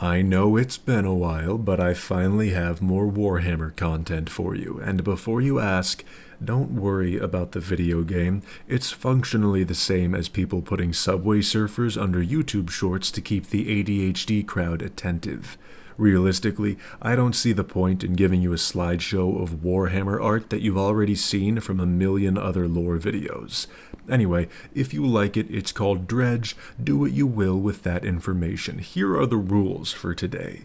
I know it's been a while, but I finally have more Warhammer content for you, and before you ask, don't worry about the video game. It's functionally the same as people putting Subway Surfers under YouTube shorts to keep the ADHD crowd attentive. Realistically, I don't see the point in giving you a slideshow of Warhammer art that you've already seen from a million other lore videos. Anyway, if you like it, it's called Dredge. Do what you will with that information. Here are the rules for today.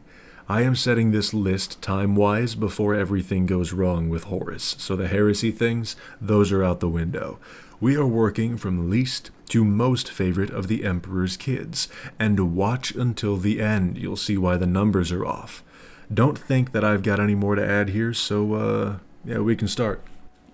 I am setting this list time-wise before everything goes wrong with Horus, so the heresy things, those are out the window. We are working from least to most favorite of the Emperor's kids, and watch until the end. You'll see why the numbers are off. Don't think that I've got any more to add here, so yeah, we can start.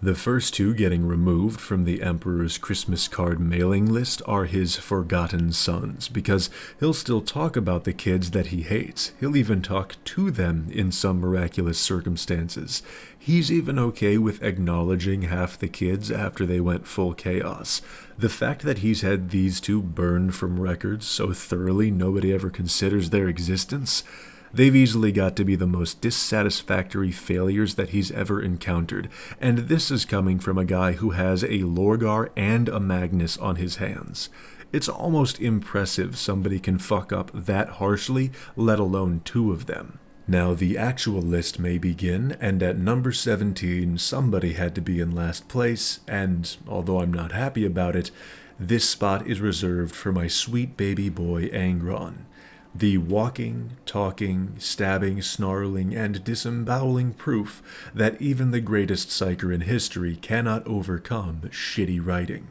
The first two getting removed from the Emperor's Christmas card mailing list are his forgotten sons, because he'll still talk about the kids that he hates. He'll even talk to them in some miraculous circumstances. He's even okay with acknowledging half the kids after they went full chaos. The fact that he's had these two burned from records so thoroughly nobody ever considers their existence, they've easily got to be the most dissatisfactory failures that he's ever encountered, and this is coming from a guy who has a Lorgar and a Magnus on his hands. It's almost impressive somebody can fuck up that harshly, let alone two of them. Now the actual list may begin, and at number 17 somebody had to be in last place, and although I'm not happy about it, this spot is reserved for my sweet baby boy Angron. The walking, talking, stabbing, snarling, and disemboweling proof that even the greatest psyker in history cannot overcome shitty writing.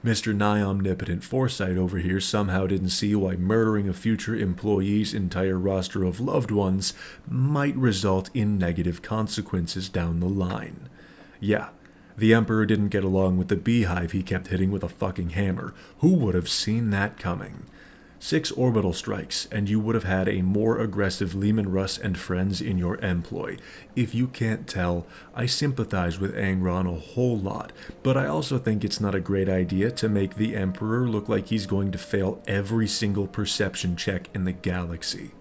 Mr. Nigh-Omnipotent Foresight over here somehow didn't see why murdering a future employee's entire roster of loved ones might result in negative consequences down the line. Yeah, the Emperor didn't get along with the beehive he kept hitting with a fucking hammer. Who would have seen that coming? 6 orbital strikes, and you would have had a more aggressive Leman, Russ, and friends in your employ. If you can't tell, I sympathize with Angron a whole lot, but I also think it's not a great idea to make the Emperor look like he's going to fail every single perception check in the galaxy.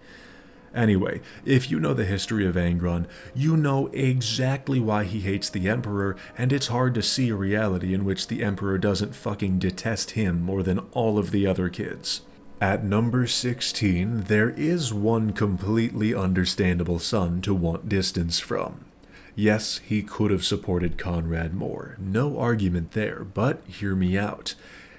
Anyway, if you know the history of Angron, you know exactly why he hates the Emperor, and it's hard to see a reality in which the Emperor doesn't fucking detest him more than all of the other kids. At number 16, there is one completely understandable son to want distance from. Yes, he could have supported Konrad more, no argument there, but hear me out.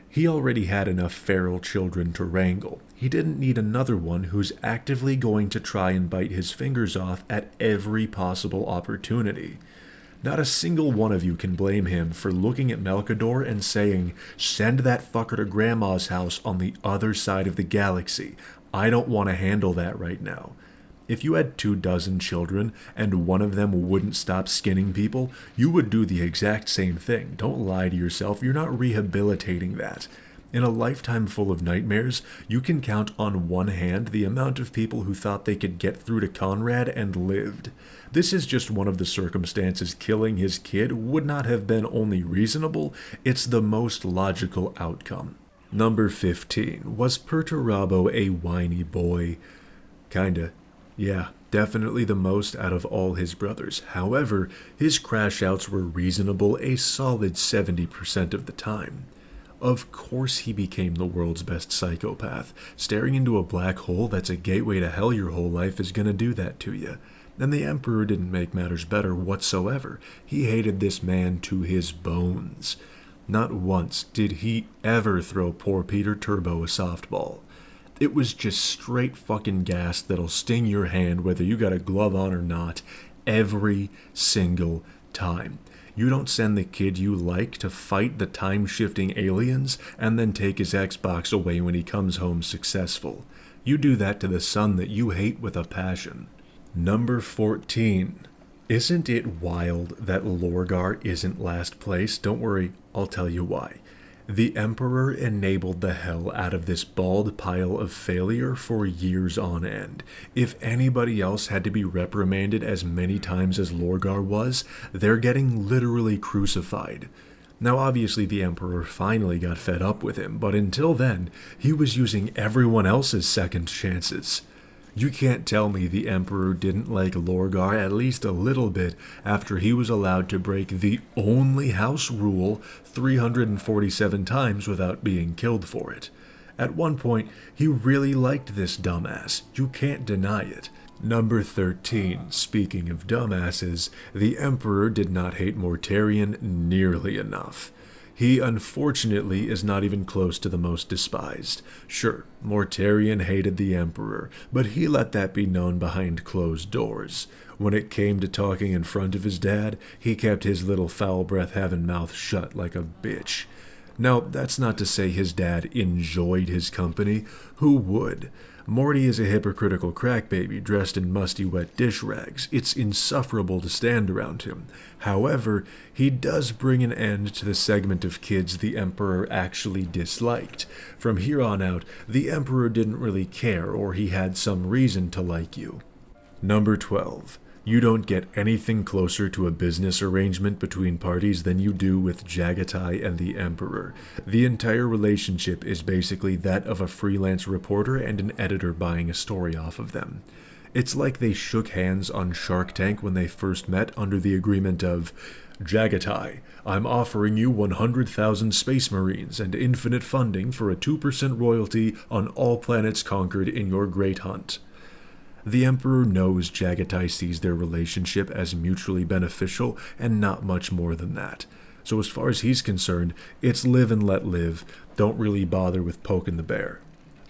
He already had enough feral children to wrangle. He didn't need another one who's actively going to try and bite his fingers off at every possible opportunity. Not a single one of you can blame him for looking at Melchador and saying, "Send that fucker to Grandma's house on the other side of the galaxy. I don't want to handle that right now." If you had 24 children and one of them wouldn't stop skinning people, you would do the exact same thing. Don't lie to yourself. You're not rehabilitating that. In a lifetime full of nightmares, you can count on one hand the amount of people who thought they could get through to Konrad and lived. This is just one of the circumstances killing his kid would not have been only reasonable, it's the most logical outcome. Number 15. Was Perturabo a whiny boy? Kinda. Yeah, definitely the most out of all his brothers. However, his crash outs were reasonable a solid 70% of the time. Of course he became the world's best psychopath. Staring into a black hole that's a gateway to hell your whole life is gonna do that to you. And the Emperor didn't make matters better whatsoever. He hated this man to his bones. Not once did he ever throw poor Peter Turbo a softball. It was just straight fucking gas that'll sting your hand whether you got a glove on or not, every single time. You don't send the kid you like to fight the time-shifting aliens and then take his Xbox away when he comes home successful. You do that to the son that you hate with a passion. Number 14. Isn't it wild that Lorgar isn't last place? Don't worry, I'll tell you why. The Emperor enabled the hell out of this bald pile of failure for years on end. If anybody else had to be reprimanded as many times as Lorgar was, they're getting literally crucified. Now obviously the Emperor finally got fed up with him, but until then, he was using everyone else's second chances. You can't tell me the Emperor didn't like Lorgar at least a little bit after he was allowed to break the only house rule 347 times without being killed for it. At one point, he really liked this dumbass. You can't deny it. Number 13. Speaking of dumbasses, the Emperor did not hate Mortarion nearly enough. He, unfortunately, is not even close to the most despised. Sure, Mortarion hated the Emperor, but he let that be known behind closed doors. When it came to talking in front of his dad, he kept his little foul-breath-having mouth shut like a bitch. Now, that's not to say his dad enjoyed his company. Who would? Morty is a hypocritical crackbaby dressed in musty wet dish rags. It's insufferable to stand around him. However, he does bring an end to the segment of kids the Emperor actually disliked. From here on out, the Emperor didn't really care, or he had some reason to like you. Number 12. You don't get anything closer to a business arrangement between parties than you do with Jaghatai and the Emperor. The entire relationship is basically that of a freelance reporter and an editor buying a story off of them. It's like they shook hands on Shark Tank when they first met under the agreement of, Jaghatai, I'm offering you 100,000 space marines and infinite funding for a 2% royalty on all planets conquered in your great hunt. The Emperor knows Jaghatai sees their relationship as mutually beneficial and not much more than that. So as far as he's concerned, it's live and let live. Don't really bother with poking the bear.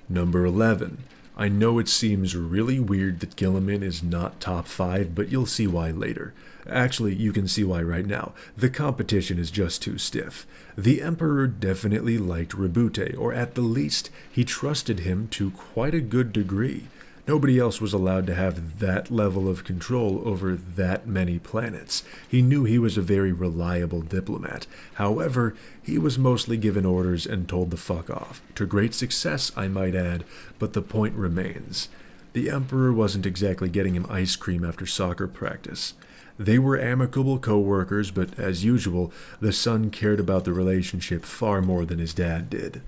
Number 11. I know it seems really weird that Guilliman is not top 5, but you'll see why later. Actually, you can see why right now. The competition is just too stiff. The Emperor definitely liked Rebute, or at the least, he trusted him to quite a good degree. Nobody else was allowed to have that level of control over that many planets. He knew he was a very reliable diplomat. However, he was mostly given orders and told to fuck off. To great success, I might add, but the point remains. The Emperor wasn't exactly getting him ice cream after soccer practice. They were amicable co-workers, but as usual, the son cared about the relationship far more than his dad did.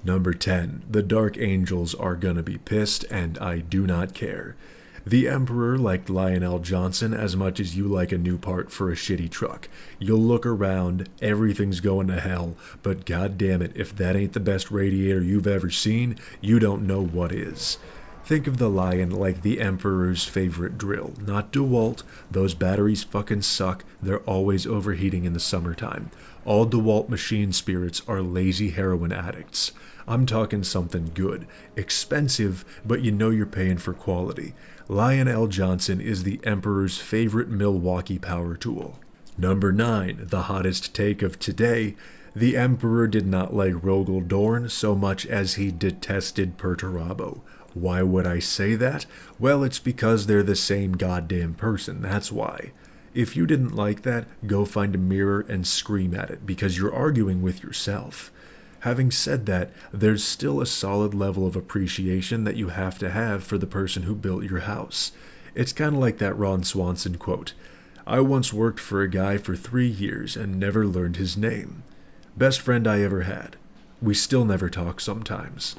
Number 10. The Dark Angels are gonna be pissed, and I do not care. The Emperor liked Lionel Johnson as much as you like a new part for a shitty truck. You'll look around, everything's going to hell, but goddammit, if that ain't the best radiator you've ever seen, you don't know what is. Think of the Lion like the Emperor's favorite drill, not DeWalt. Those batteries fucking suck, they're always overheating in the summertime. All DeWalt machine spirits are lazy heroin addicts. I'm talking something good. Expensive, but you know you're paying for quality. Lionel Johnson is the Emperor's favorite Milwaukee power tool. Number 9, the hottest take of today. The Emperor did not like Rogal Dorn so much as he detested Perturabo. Why would I say that? Well, it's because they're the same goddamn person, that's why. If you didn't like that, go find a mirror and scream at it, because you're arguing with yourself. Having said that, there's still a solid level of appreciation that you have to have for the person who built your house. It's kind of like that Ron Swanson quote, I once worked for a guy for 3 years and never learned his name. Best friend I ever had. We still never talk sometimes.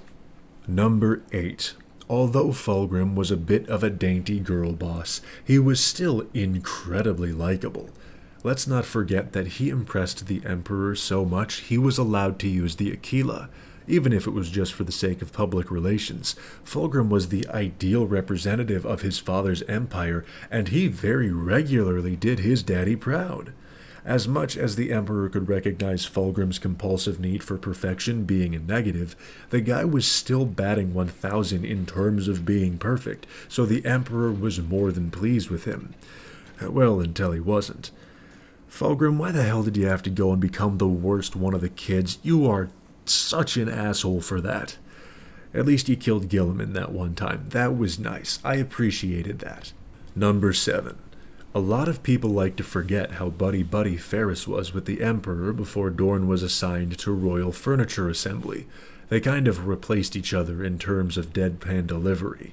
Number 8. Although Fulgrim was a bit of a dainty girl boss, he was still incredibly likable. Let's not forget that he impressed the Emperor so much he was allowed to use the Aquila, even if it was just for the sake of public relations. Fulgrim was the ideal representative of his father's empire, and he very regularly did his daddy proud. As much as the Emperor could recognize Fulgrim's compulsive need for perfection being a negative, the guy was still batting 1,000 in terms of being perfect, so the Emperor was more than pleased with him. Well, until he wasn't. Fulgrim, why the hell did you have to go and become the worst one of the kids? You are such an asshole for that. At least you killed Guilliman that one time. That was nice. I appreciated that. Number 7. A lot of people like to forget how buddy-buddy Ferrus was with the Emperor before Dorn was assigned to Royal Furniture Assembly. They kind of replaced each other in terms of deadpan delivery.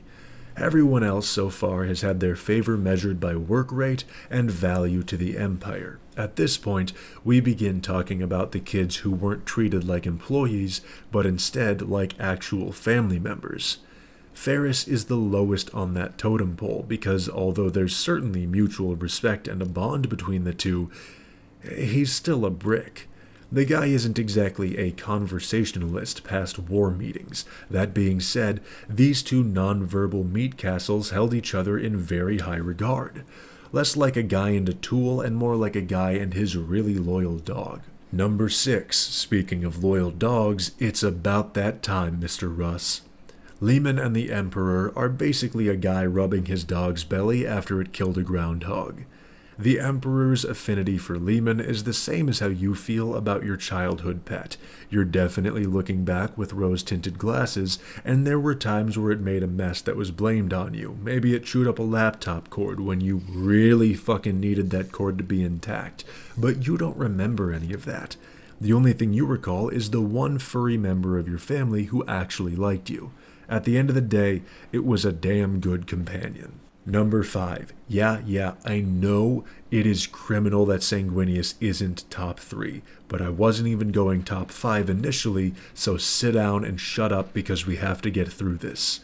Everyone else so far has had their favor measured by work rate and value to the Empire. At this point, we begin talking about the kids who weren't treated like employees, but instead like actual family members. Ferrus is the lowest on that totem pole because although there's certainly mutual respect and a bond between the two, he's still a brick. The guy isn't exactly a conversationalist past war meetings. That being said, these two non-verbal meat castles held each other in very high regard. Less like a guy and a tool and more like a guy and his really loyal dog. Number 6, speaking of loyal dogs, it's about that time, Mr. Russ. Leman and the Emperor are basically a guy rubbing his dog's belly after it killed a groundhog. The Emperor's affinity for Leman is the same as how you feel about your childhood pet. You're definitely looking back with rose-tinted glasses, and there were times where it made a mess that was blamed on you. Maybe it chewed up a laptop cord when you really fucking needed that cord to be intact. But you don't remember any of that. The only thing you recall is the one furry member of your family who actually liked you. At the end of the day, it was a damn good companion. Number 5. Yeah, I know it is criminal that Sanguinius isn't top 3, but I wasn't even going top 5 initially, so sit down and shut up because we have to get through this.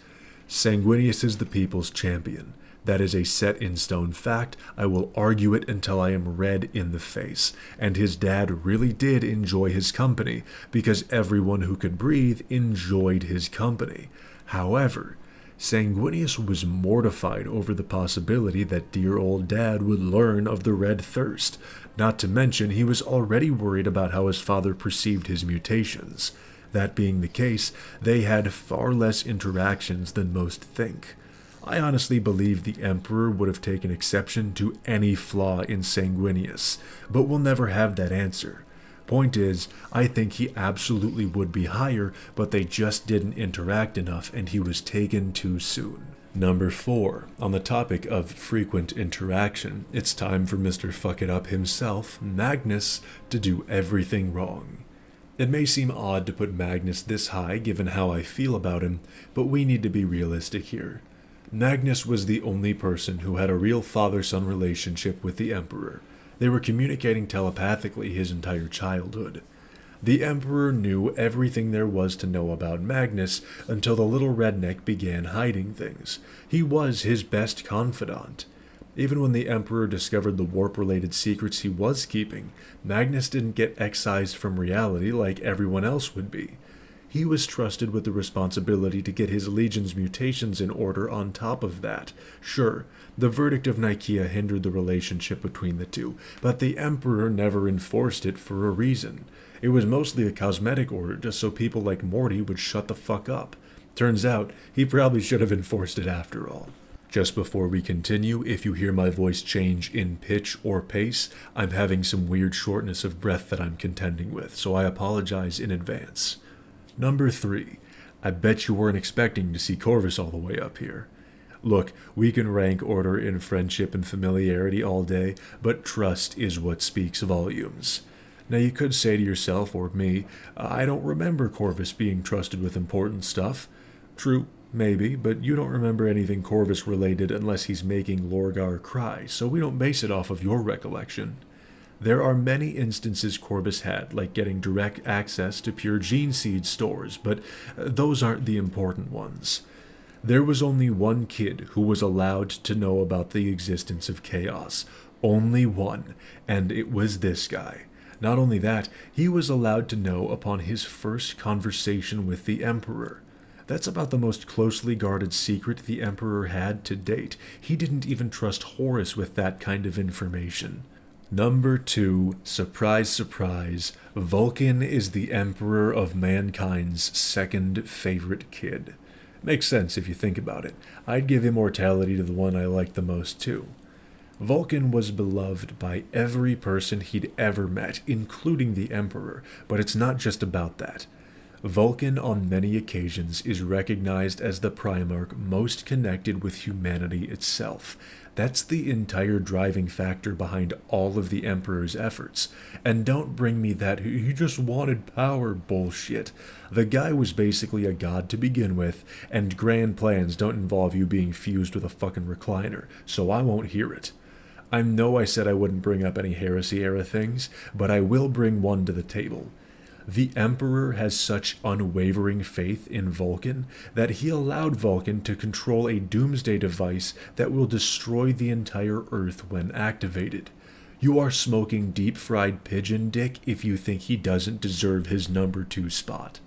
Sanguinius is the people's champion. That is a set-in-stone fact. I will argue it until I am red in the face. And his dad really did enjoy his company, because everyone who could breathe enjoyed his company. However, Sanguinius was mortified over the possibility that dear old dad would learn of the red thirst. Not to mention, he was already worried about how his father perceived his mutations. That being the case, they had far less interactions than most think. I honestly believe the Emperor would have taken exception to any flaw in Sanguinius, but we'll never have that answer. Point is, I think he absolutely would be higher, but they just didn't interact enough and he was taken too soon. Number 4. On the topic of frequent interaction, it's time for Mr. Fuck It Up himself, Magnus, to do everything wrong. It may seem odd to put Magnus this high given how I feel about him, but we need to be realistic here. Magnus was the only person who had a real father-son relationship with the Emperor. They were communicating telepathically his entire childhood. The Emperor knew everything there was to know about Magnus until the little redneck began hiding things. He was his best confidant. Even when the Emperor discovered the warp-related secrets he was keeping, Magnus didn't get excised from reality like everyone else would be. He was trusted with the responsibility to get his legion's mutations in order on top of that. Sure, the verdict of Nicaea hindered the relationship between the two, but the Emperor never enforced it for a reason. It was mostly a cosmetic order just so people like Morty would shut the fuck up. Turns out, he probably should have enforced it after all. Just before we continue, if you hear my voice change in pitch or pace, I'm having some weird shortness of breath that I'm contending with, so I apologize in advance. Number 3. I bet you weren't expecting to see Corvus all the way up here. Look, we can rank order in friendship and familiarity all day, but trust is what speaks volumes. Now you could say to yourself or me, I don't remember Corvus being trusted with important stuff. True, maybe, but you don't remember anything Corvus related unless he's making Lorgar cry, so we don't base it off of your recollection. There are many instances Corvus had, like getting direct access to pure gene seed stores, but those aren't the important ones. There was only one kid who was allowed to know about the existence of chaos. Only one, and it was this guy. Not only that, he was allowed to know upon his first conversation with the Emperor. That's about the most closely guarded secret the Emperor had to date. He didn't even trust Horus with that kind of information. Number 2, surprise, surprise, Vulkan is the Emperor of mankind's second favorite kid. Makes sense if you think about it. I'd give immortality to the one I liked the most too. Vulkan was beloved by every person he'd ever met, including the Emperor, but it's not just about that. Vulkan on many occasions is recognized as the Primarch most connected with humanity itself. That's the entire driving factor behind all of the Emperor's efforts. And don't bring me that he just wanted power bullshit. The guy was basically a god to begin with, and grand plans don't involve you being fused with a fucking recliner, so I won't hear it. I know I said I wouldn't bring up any heresy-era things, but I will bring one to the table. The Emperor has such unwavering faith in Vulkan that he allowed Vulkan to control a doomsday device that will destroy the entire Earth when activated. You are smoking deep-fried pigeon dick if you think he doesn't deserve his number 2 spot.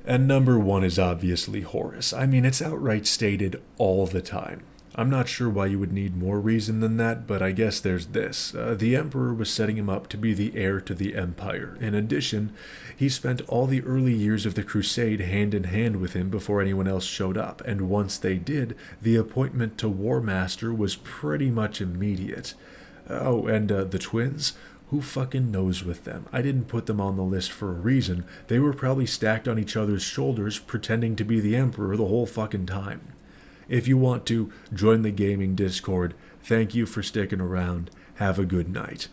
And number 1 is obviously Horus. I mean, it's outright stated all the time. I'm not sure why you would need more reason than that, but I guess there's this. The Emperor was setting him up to be the heir to the Empire. In addition, he spent all the early years of the Crusade hand in hand with him before anyone else showed up, and once they did, the appointment to War Master was pretty much immediate. Oh, and the twins? Who fucking knows with them? I didn't put them on the list for a reason. They were probably stacked on each other's shoulders, pretending to be the Emperor the whole fucking time. If you want to, join the gaming Discord. Thank you for sticking around. Have a good night.